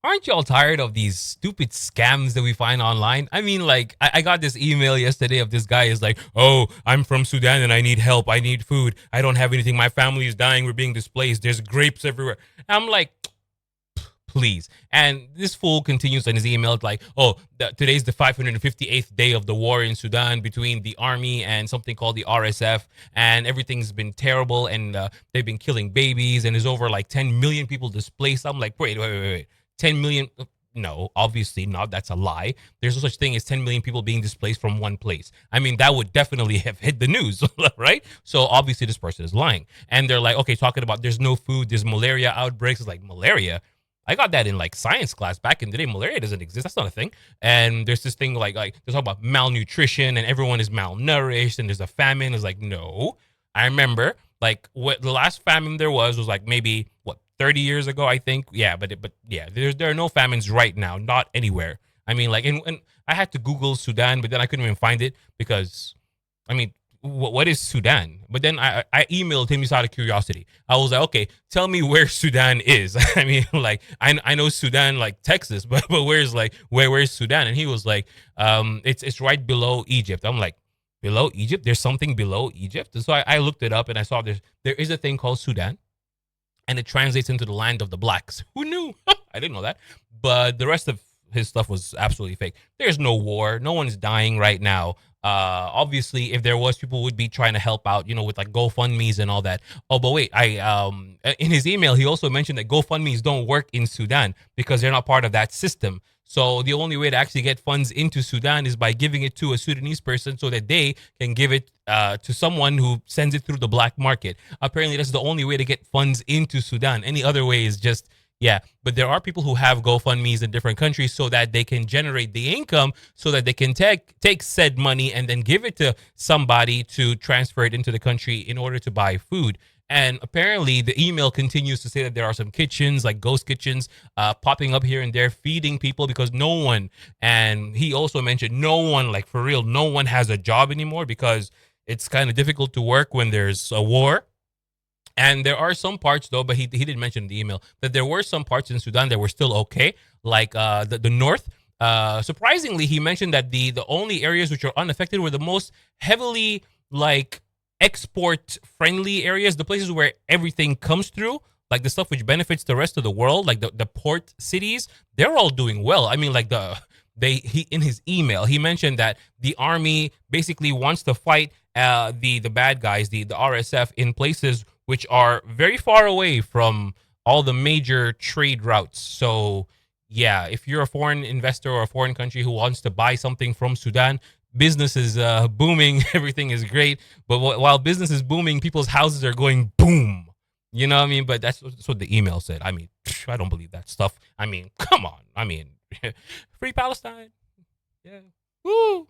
Aren't y'all tired of these stupid scams that we find online? I mean, like, I got this email yesterday of this guy is like, oh, I'm from Sudan and I need help. I need food. I don't have anything. My family is dying. We're being displaced. There's grapes everywhere. I'm like, please. And this fool continues in his email like, oh, today's the 558th day of the war in Sudan between the army and something called the RSF, and everything's been terrible, and they've been killing babies, and there's over like 10 million people displaced. I'm like, wait. 10 million? No, obviously not. That's a lie. There's no such thing as 10 million people being displaced from one place. I mean, that would definitely have hit the news, right? So obviously this person is lying. And they're like, okay, talking about there's no food, there's malaria outbreaks. It's like, malaria? I got that in like science class back in the day. Malaria doesn't exist. That's not a thing. And there's this thing like they talk about malnutrition and everyone is malnourished and there's a famine. It's like, no. I remember like what the last famine there was like maybe what 30 years ago, I think. Yeah, but yeah, there are no famines right now, not anywhere. I mean, like, and I had to Google Sudan, but then I couldn't even find it because, I mean, what is Sudan? But then I emailed him just out of curiosity. I was like, okay, tell me where Sudan is. I mean, like I know Sudan like Texas, but where's like where's Sudan? And he was like, it's right below Egypt. I'm like, below Egypt? There's something below Egypt. And so I looked it up and I saw there is a thing called Sudan, and it translates into the land of the blacks. Who knew? I didn't know that. But the rest of his stuff was absolutely fake. There's no war. No one's dying right now. Obviously, if there was, people would be trying to help out, with like GoFundMe's and all that. Oh, but wait, I in his email he also mentioned that GoFundMe's don't work in Sudan because they're not part of that system. So the only way to actually get funds into Sudan is by giving it to a Sudanese person so that they can give it to someone who sends it through the black market. Apparently, that's the only way to get funds into Sudan. Any other way is just, yeah. But there are people who have GoFundMe's in different countries so that they can generate the income so that they can take said money and then give it to somebody to transfer it into the country in order to buy food. And apparently, the email continues to say that there are some kitchens, like ghost kitchens, popping up here and there, feeding people because no one, and he also mentioned no one, like for real, no one has a job anymore because it's kind of difficult to work when there's a war. And there are some parts though, but he did mention in the email that there were some parts in Sudan that were still okay, like the north. Surprisingly, he mentioned that the only areas which are unaffected were the most heavily like export friendly areas, the places where everything comes through, like the stuff which benefits the rest of the world, like the port cities. They're all doing well. I mean, like he in his email he mentioned that the army basically wants to fight the bad guys, the RSF, in places which are very far away from all the major trade routes. So, yeah, if you're a foreign investor or a foreign country who wants to buy something from Sudan, business is booming, everything is great. But while business is booming, people's houses are going boom. You know what I mean? But that's what the email said. I mean, I don't believe that stuff. I mean, come on. I mean, free Palestine. Yeah. Woo.